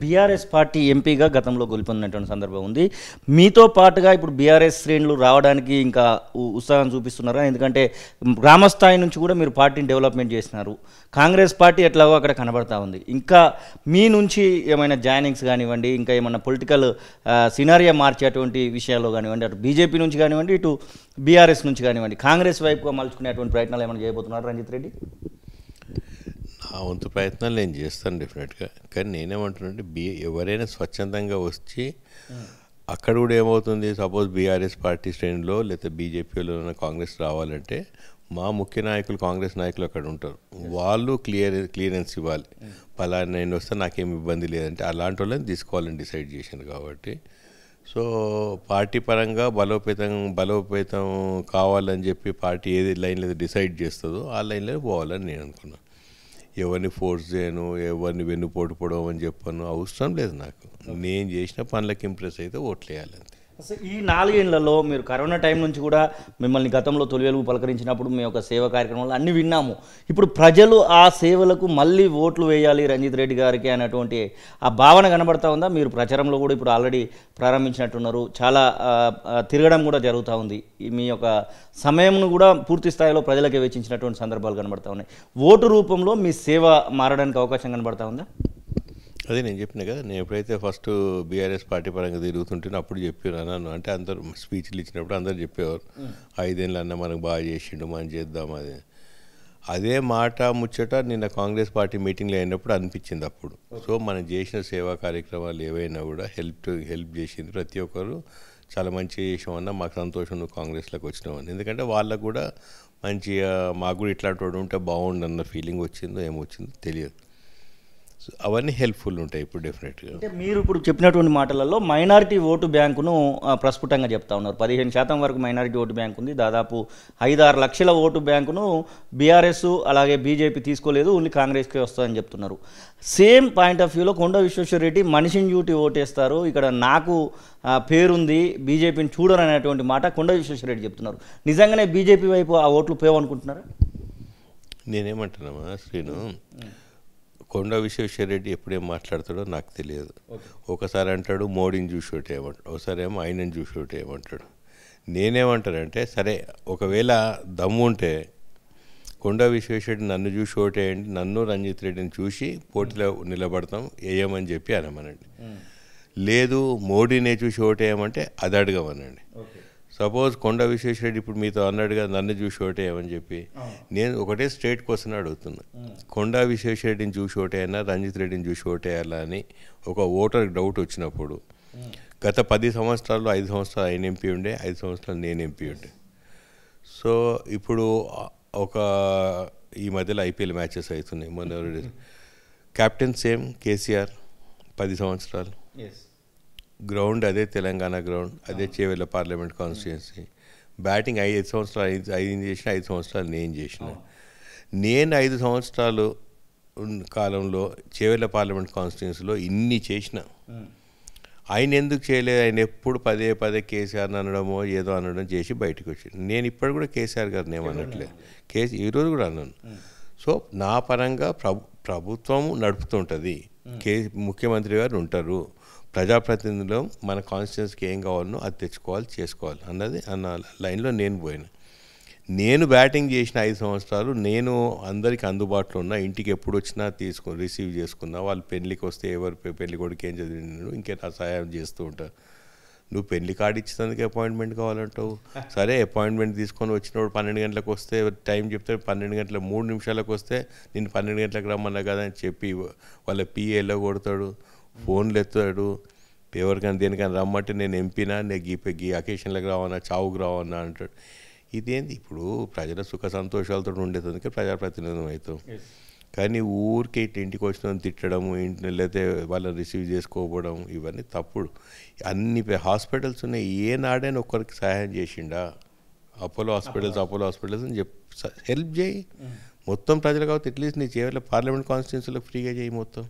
BRS party ఎంపీగా గతంలో గెలుపొందినటువంటి సందర్భం ఉంది. మీతో పాటుగా ఇప్పుడు బీఆర్ఎస్ శ్రేణులు రావడానికి ఇంకా ఉత్సాహం చూపిస్తున్నారా? ఎందుకంటే గ్రామ స్థాయి నుంచి కూడా మీరు పార్టీని డెవలప్మెంట్ చేసినారు. కాంగ్రెస్ పార్టీ ఎట్లాగో అక్కడ కనబడతా ఉంది. ఇంకా మీ నుంచి ఏమైనా జాయినింగ్స్ కానివ్వండి, ఇంకా ఏమైనా పొలిటికల్ సినారియా మార్చేటువంటి విషయాల్లో కానివ్వండి, అటు బీజేపీ నుంచి కానివ్వండి, ఇటు బీఆర్ఎస్ నుంచి కానివ్వండి, కాంగ్రెస్ వైపుగా మలుచుకునేటువంటి ప్రయత్నాలు ఏమైనా చేయబోతున్నారు రంజిత్ రెడ్డి? నా వంతు ప్రయత్నాలు నేను చేస్తాను డెఫినెట్గా. కానీ నేనేమంటున్నానంటే ఎవరైనా స్వచ్ఛందంగా వచ్చి అక్కడ కూడా ఏమవుతుంది, సపోజ్ బీఆర్ఎస్ పార్టీ శ్రేణిలో లేకపోతే బీజేపీలో కాంగ్రెస్ రావాలంటే మా ముఖ్య నాయకులు కాంగ్రెస్ నాయకులు అక్కడ ఉంటారు. వాళ్ళు క్లియరెన్స్ ఇవ్వాలి. పలానా నేను వస్తే నాకేం ఇబ్బంది లేదంటే అలాంటి వాళ్ళని తీసుకోవాలని డిసైడ్ చేశాను. కాబట్టి సో పార్టీ పరంగా బలోపేతం కావాలని చెప్పి పార్టీ ఏది లైన్లో డిసైడ్ చేస్తుందో ఆ లైన్లో పోవాలని నేను అనుకున్నాను. ఎవరిని ఫోర్స్ చేయను, ఎవరిని వెన్నుపోటు పొడవని చెప్పను, అవసరం లేదు నాకు. నేను చేసిన పనులకు ఇంప్రెస్ అయితే ఓట్లు వేయాలంతే. అసలు ఈ 4 ఏళ్లలో మీరు కరోనా టైం నుంచి కూడా మిమ్మల్ని గతంలో తొలి వెలుగు పలకరించినప్పుడు మీ యొక్క సేవా కార్యక్రమాలు అన్నీ విన్నాము. ఇప్పుడు ప్రజలు ఆ సేవలకు మళ్ళీ ఓట్లు వేయాలి రంజిత్ రెడ్డి గారికి అనేటువంటి ఆ భావన కనబడతా ఉందా? మీరు ప్రచారంలో కూడా ఇప్పుడు ఆల్రెడీ ప్రారంభించినట్టున్నారు. చాలా తిరగడం కూడా జరుగుతూ ఉంది. మీ యొక్క సమయంను కూడా పూర్తి స్థాయిలో ప్రజలకే వెచ్చించినటువంటి సందర్భాలు కనబడతా ఉన్నాయి. ఓటు రూపంలో మీ సేవ మారడానికి అవకాశం కనబడతా ఉందా? అదే నేను చెప్పిన కదా, నేను ఎప్పుడైతే ఫస్ట్ బీఆర్ఎస్ పార్టీ పరంగా తిరుగుతుంటేనో అప్పుడు చెప్పాను. అంటే అందరు స్పీచ్లు ఇచ్చినప్పుడు అందరు చెప్పేవారు 5 ఏళ్ళు అన్న మనకు బాగా చేసిండు, మనం చేద్దాం. అదే మాట ముచ్చట నిన్న కాంగ్రెస్ పార్టీ మీటింగ్లో అయినప్పుడు అనిపించింది అప్పుడు. సో మనం చేసిన సేవా కార్యక్రమాలు ఏవైనా కూడా హెల్ప్ చేసింది. ప్రతి ఒక్కరు చాలా మంచిగా చేసామన్నా మాకు సంతోషం, నువ్వు కాంగ్రెస్లోకి వచ్చినామని. ఎందుకంటే వాళ్ళకు కూడా మంచిగా మాకు కూడా ఇట్లాంటి వాడు ఉంటే బాగుండన్న ఫీలింగ్ వచ్చిందో ఏమొచ్చిందో తెలియదు. అవన్నీ హెల్ప్ఫుల్ ఉంటాయి ఇప్పుడు డెఫినెట్గా. అంటే మీరు ఇప్పుడు చెప్పినటువంటి మాటలలో మైనారిటీ ఓటు బ్యాంకును ప్రస్ఫుటంగా చెప్తా ఉన్నారు. 15% వరకు మైనారిటీ ఓటు బ్యాంక్ ఉంది. దాదాపు 5-6 లక్షల ఓటు బ్యాంకును బీఆర్ఎస్ అలాగే బీజేపీ తీసుకోలేదు, ఓన్లీ కాంగ్రెస్కే వస్తుందని చెప్తున్నారు. సేమ్ పాయింట్ ఆఫ్ వ్యూలో కొండ విశ్వేశ్వరరెడ్డి మనిషిని చూటి ఓటేస్తారు, ఇక్కడ నాకు పేరుంది, బీజేపీని చూడరు అనేటువంటి మాట కొండ విశ్వేశ్వరరెడ్డి చెప్తున్నారు. నిజంగానే బీజేపీ వైపు ఆ ఓట్లు పోవనుకుంటున్నారా? నేనేమంటున్నామా శ్రీను, కొండ విశ్వేశ్వరరెడ్డి ఎప్పుడేం మాట్లాడతాడో నాకు తెలియదు. ఒకసారి అంటాడు మోడీని చూసి ఓటేయమంటాడు, ఒకసారి ఏమో ఆయనని చూసి ఓటేయమంటాడు. నేనేమంటానంటే సరే, ఒకవేళ దమ్ము ఉంటే కొండ విశ్వేశ్వరరెడ్డి నన్ను చూసి ఓటేయండి, నన్ను రంజిత్ రెడ్డిని చూసి పోటీలో నిలబడతాం వేయమని చెప్పి అనమనండి. లేదు మోడీనే చూసి ఓటేయమంటే అది అడగమనండి. సపోజ్ కొండ విశ్వేశ్వరరెడ్డి ఇప్పుడు మీతో అన్నాడుగా నన్ను చూసి ఓటేయమని చెప్పి, నేను ఒకటే స్టేట్ కోసం అడుగుతున్నా. కొండ విశ్వేశ్వరరెడ్డిని చూసి ఓటేయన్నా రంజిత్ రెడ్డిని చూసి ఓటేయాలా అని ఒక ఓటర్ డౌట్ వచ్చినప్పుడు, గత 10 సంవత్సరాల్లో 5 సంవత్సరాలు ఆయన ఎంపీ ఉండే, 5 సంవత్సరాలు నేను ఎంపీ ఉండే. సో ఇప్పుడు ఈ మధ్యలో ఐపీఎల్ మ్యాచెస్ అవుతున్నాయి. మొన్న కెప్టెన్ సేమ్ కేసీఆర్ 10 సంవత్సరాలు, గ్రౌండ్ అదే తెలంగాణ గ్రౌండ్, అదే చేవెళ్ళ పార్లమెంట్ కాన్స్టిట్యున్సీ. బ్యాటింగ్ 5 సంవత్సరాలు ఐదు చేసిన, 5 సంవత్సరాలు నేను చేసిన. నేను 5 సంవత్సరాలు కాలంలో చేవెళ్ళ పార్లమెంట్ కాన్స్టిట్యున్సీలో ఇన్ని చేసిన, ఆయన ఎందుకు చేయలేదు? ఆయన ఎప్పుడు పదే కేసీఆర్ని అనడమో ఏదో అనడం చేసి బయటకు వచ్చాడు. నేను ఇప్పుడు కూడా కేసీఆర్ గారిని ఏమనట్లేదు, ఈరోజు కూడా అన్నాను. సో నా పరంగా ప్రభుత్వం నడుపుతుంటుంది, ముఖ్యమంత్రి గారు ఉంటారు, ప్రజాప్రతినిధులు మన కాన్స్టిట్యున్సీకి ఏం కావాలనో అది తెచ్చుకోవాలి, చేసుకోవాలి అన్న లైన్లో నేను పోయినా. నేను బ్యాటింగ్ చేసిన 5 సంవత్సరాలు నేను అందరికీ అందుబాటులో ఉన్నా, ఇంటికి ఎప్పుడు వచ్చినా రిసీవ్ చేసుకున్నా. వాళ్ళు పెళ్ళికి వస్తే ఎవరు పెళ్లి కొడుకు ఏం చదివినాడు ఇంకే నా సహాయం చేస్తూ ఉంటారు. నువ్వు పెళ్లి కార్డు ఇచ్చినందుకు అపాయింట్మెంట్ కావాలంటావు. సరే అపాయింట్మెంట్ తీసుకొని వచ్చినప్పుడు 12 గంటలకు వస్తే టైం చెప్తే 12 గంటల 3 నిమిషాలకు వస్తే నేను 12 గంటలకు రమ్మన్నా కదా అని చెప్పి వాళ్ళ పిఏలో కొడతాడు, ఫోన్లు ఎత్తాడు. ఎవరికైనా దేనికైనా రమ్మంటే నేను ఎంపీనా, నేను గీ అకేషన్లకు రావన్నా, చావుకు రావన్నా అంటాడు. ఇదేంది? ఇప్పుడు ప్రజల సుఖ సంతోషాలతో ఉండేందుకే ప్రజాప్రతినిధులు అవుతాం. కానీ ఊరికే ఇంటికి వచ్చిన తిట్టడము, ఇంటి లేకపోతే వాళ్ళని రిసీవ్ చేసుకోకపోవడం ఇవన్నీ తప్పుడు. అన్ని హాస్పిటల్స్ ఉన్నాయి, ఏ నాడైనా ఒక్కరికి సహాయం చేసిండా? అపోలో హాస్పిటల్స్ అని హెల్ప్ చేయి మొత్తం ప్రజలు. కాబట్టి అట్లీస్ట్ నీ చేయాలి పార్లమెంట్ కాన్స్టిట్యున్సీలో ఫ్రీగా చేయి మొత్తం.